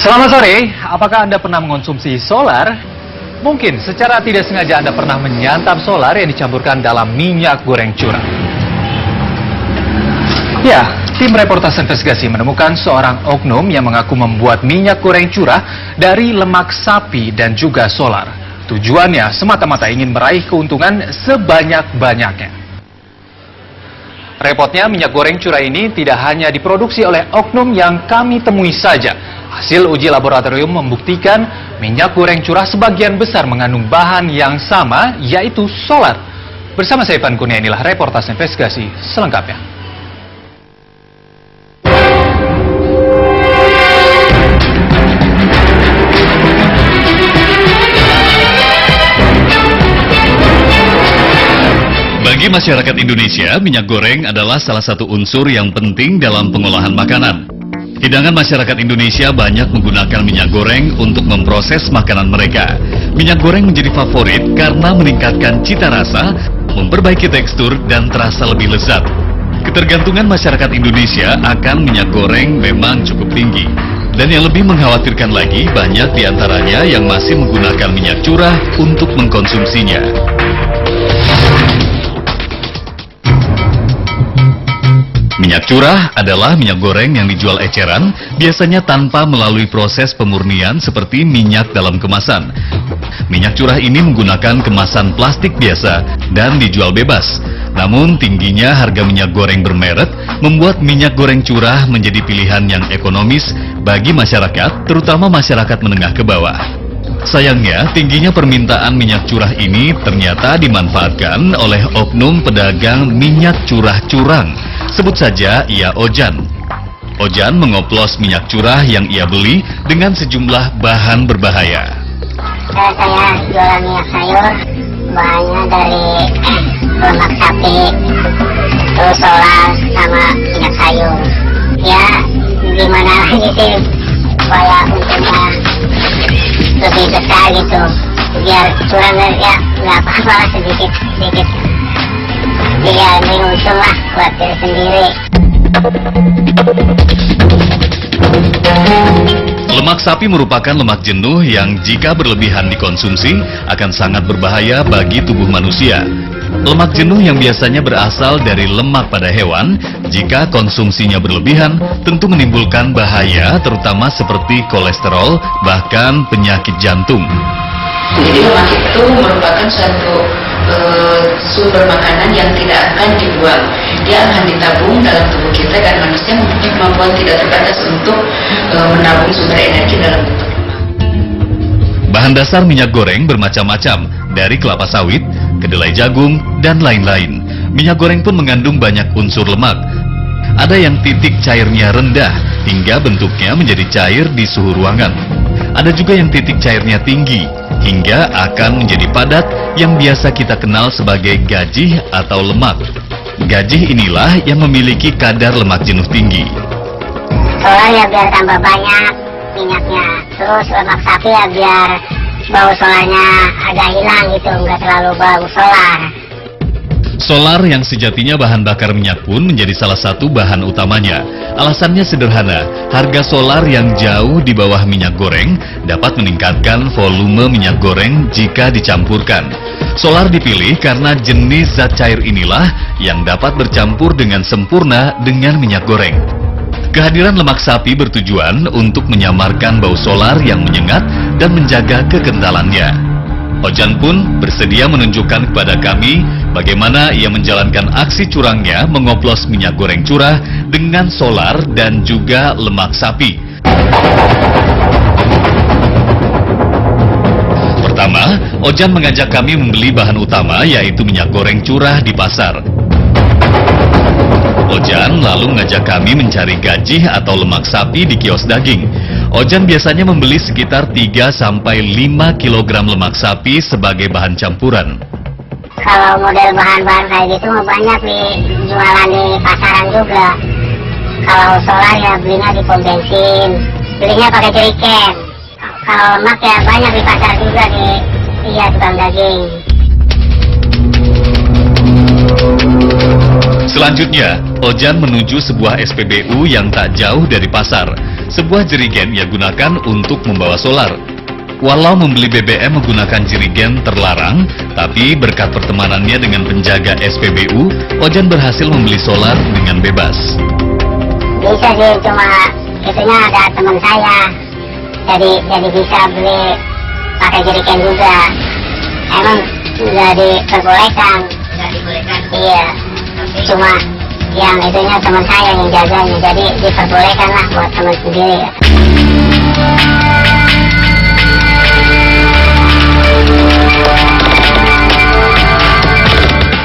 Selamat sore, apakah Anda pernah mengonsumsi solar? Mungkin secara tidak sengaja Anda pernah menyantap solar yang dicampurkan dalam minyak goreng curah. Ya, tim reportase investigasi menemukan seorang oknum yang mengaku membuat minyak goreng curah dari lemak sapi dan juga solar. Tujuannya semata-mata ingin meraih keuntungan sebanyak-banyaknya. Repotnya, minyak goreng curah ini tidak hanya diproduksi oleh oknum yang kami temui saja. Hasil uji laboratorium membuktikan minyak goreng curah sebagian besar mengandung bahan yang sama, yaitu solar. Bersama saya Ivan Kurnia, inilah reportase investigasi selengkapnya. Bagi masyarakat Indonesia, minyak goreng adalah salah satu unsur yang penting dalam pengolahan makanan. Hidangan masyarakat Indonesia banyak menggunakan minyak goreng untuk memproses makanan mereka. Minyak goreng menjadi favorit karena meningkatkan cita rasa, memperbaiki tekstur, dan terasa lebih lezat. Ketergantungan masyarakat Indonesia akan minyak goreng memang cukup tinggi. Dan yang lebih mengkhawatirkan lagi, banyak diantaranya yang masih menggunakan minyak curah untuk mengkonsumsinya. Minyak curah adalah minyak goreng yang dijual eceran, biasanya tanpa melalui proses pemurnian seperti minyak dalam kemasan. Minyak curah ini menggunakan kemasan plastik biasa dan dijual bebas. Namun tingginya harga minyak goreng bermerek membuat minyak goreng curah menjadi pilihan yang ekonomis bagi masyarakat, terutama masyarakat menengah ke bawah. Sayangnya, tingginya permintaan minyak curah ini ternyata dimanfaatkan oleh oknum pedagang minyak curah curang. Sebut saja ia Ojan. Ojan mengoplos minyak curah yang ia beli dengan sejumlah bahan berbahaya. Saya jualan minyak sayur, bahannya dari lemak sapi, terus solar sama minyak sayur. Ya, gimana lagi sih supaya untungnya lebih besar gitu, biar curang ya nggak apa-apa lah, sedikit biar lebih untung lah buat diri sendiri. Lemak sapi merupakan lemak jenuh yang jika berlebihan dikonsumsi akan sangat berbahaya bagi tubuh manusia. Lemak jenuh yang biasanya berasal dari lemak pada hewan, jika konsumsinya berlebihan tentu menimbulkan bahaya terutama seperti kolesterol, bahkan penyakit jantung. Jadi lemak itu merupakan suatu sumber makanan yang tidak akan dibuang. Dia akan ditabung dalam tubuh kita dan manusia mempunyai kemampuan tidak terbatas untuk menabung sumber energi dalam bentuk lemak. Bahan dasar minyak goreng bermacam-macam, dari kelapa sawit, kedelai jagung, dan lain-lain. Minyak goreng pun mengandung banyak unsur lemak. Ada yang titik cairnya rendah hingga bentuknya menjadi cair di suhu ruangan. Ada juga yang titik cairnya tinggi hingga akan menjadi padat yang biasa kita kenal sebagai gajih atau lemak. Gajih inilah yang memiliki kadar lemak jenuh tinggi. Solar ya biar tambah banyak minyaknya, terus lemak sapi ya biar bau solarnya agak hilang gitu, nggak terlalu bau solar. Solar yang sejatinya bahan bakar minyak pun menjadi salah satu bahan utamanya. Alasannya sederhana, harga solar yang jauh di bawah minyak goreng dapat meningkatkan volume minyak goreng jika dicampurkan. Solar dipilih karena jenis zat cair inilah yang dapat bercampur dengan sempurna dengan minyak goreng. Kehadiran lemak sapi bertujuan untuk menyamarkan bau solar yang menyengat dan menjaga kekentalannya. Ojan pun bersedia menunjukkan kepada kami bagaimana ia menjalankan aksi curangnya mengoplos minyak goreng curah dengan solar dan juga lemak sapi. Pertama, Ojan mengajak kami membeli bahan utama yaitu minyak goreng curah di pasar. Ojan lalu mengajak kami mencari gajih atau lemak sapi di kios daging. Ojan biasanya membeli sekitar 3-5 kg lemak sapi sebagai bahan campuran. Kalau model bahan-bahan kayak gitu banyak jualan di pasaran juga. Kalau solar ya belinya di pom bensin, belinya pakai jeriken. Kalau lemak ya banyak di pasar juga di tukang daging. Selanjutnya, Ojan menuju sebuah SPBU yang tak jauh dari pasar. Sebuah jerigen ia gunakan untuk membawa solar. Walau membeli BBM menggunakan jerigen terlarang, tapi berkat pertemanannya dengan penjaga SPBU, Ojan berhasil membeli solar dengan bebas. Bisa sih, cuma itunya ada teman saya, jadi bisa beli pakai jerigen juga. Emang nggak diperbolehkan. Iya, cuma yang itunya teman saya yang jaganya, jadi diperbolehkan lah buat teman sendiri.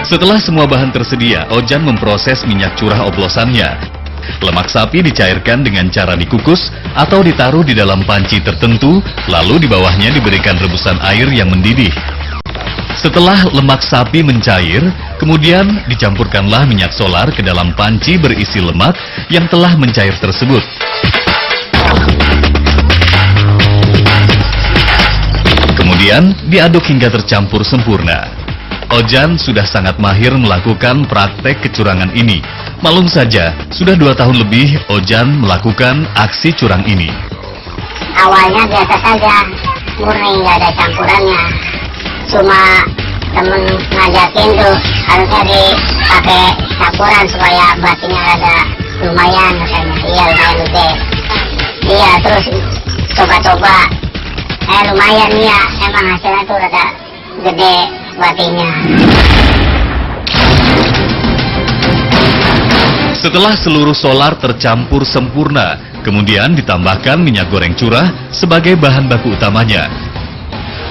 Setelah semua bahan tersedia, Ojan memproses minyak curah oplosannya. Lemak sapi dicairkan dengan cara dikukus atau ditaruh di dalam panci tertentu, lalu di bawahnya diberikan rebusan air yang mendidih. Setelah lemak sapi mencair, kemudian dicampurkanlah minyak solar ke dalam panci berisi lemak yang telah mencair tersebut. Kemudian diaduk hingga tercampur sempurna. Ojan sudah sangat mahir melakukan praktek kecurangan ini. Maklum saja, sudah 2 tahun lebih Ojan melakukan aksi curang ini. Awalnya biasa saja, murni nggak ada campurannya. Cuma temen ngajakin tuh harusnya dipakai campuran supaya batinya ada lumayan katanya. Iya, lumayan gede. Iya, terus coba-coba. Lumayan ya, emang hasilnya tuh rada gede batinya. Setelah seluruh solar tercampur sempurna, kemudian ditambahkan minyak goreng curah sebagai bahan baku utamanya.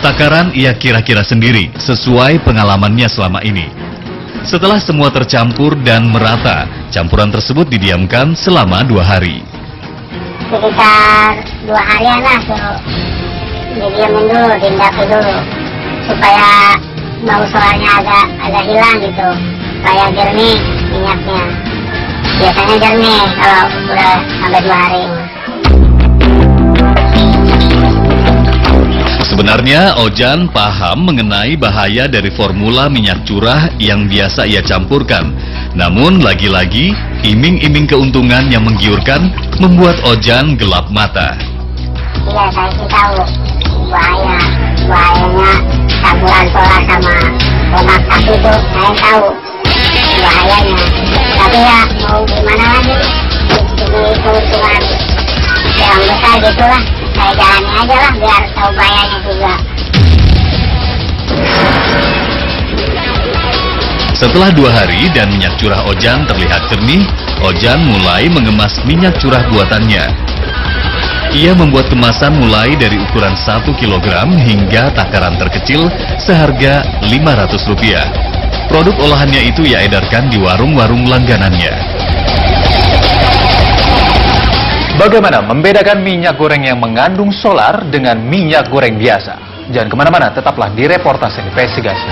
Takaran ia kira-kira sendiri sesuai pengalamannya selama ini. Setelah semua tercampur dan merata, campuran tersebut didiamkan selama 2 hari. Sekitar 2 harian lah suruh didiamin dulu, diindapi dulu, supaya bau solarnya agak hilang gitu, supaya jernih minyaknya. Biasanya jernih kalau udah sampai 2 hari. Sebenarnya Ojan paham mengenai bahaya dari formula minyak curah yang biasa ia campurkan. Namun lagi-lagi, iming-iming keuntungan yang menggiurkan membuat Ojan gelap mata. Iya, saya sih tahu bahayanya campuran solar sama lemak sapi itu, saya tahu bahayanya. Tapi ya mau gimana lagi, ini keuntungan yang besar gitulah, saya jalani aja lah biar tahu bahayanya juga. Setelah 2 hari dan minyak curah Ojan terlihat jernih, Ojan mulai mengemas minyak curah buatannya. Ia membuat kemasan mulai dari ukuran 1 kg hingga takaran terkecil seharga Rp500. Produk olahannya itu ia edarkan di warung-warung langganannya. Bagaimana membedakan minyak goreng yang mengandung solar dengan minyak goreng biasa? Jangan kemana-mana, tetaplah di Reportase Investigasi.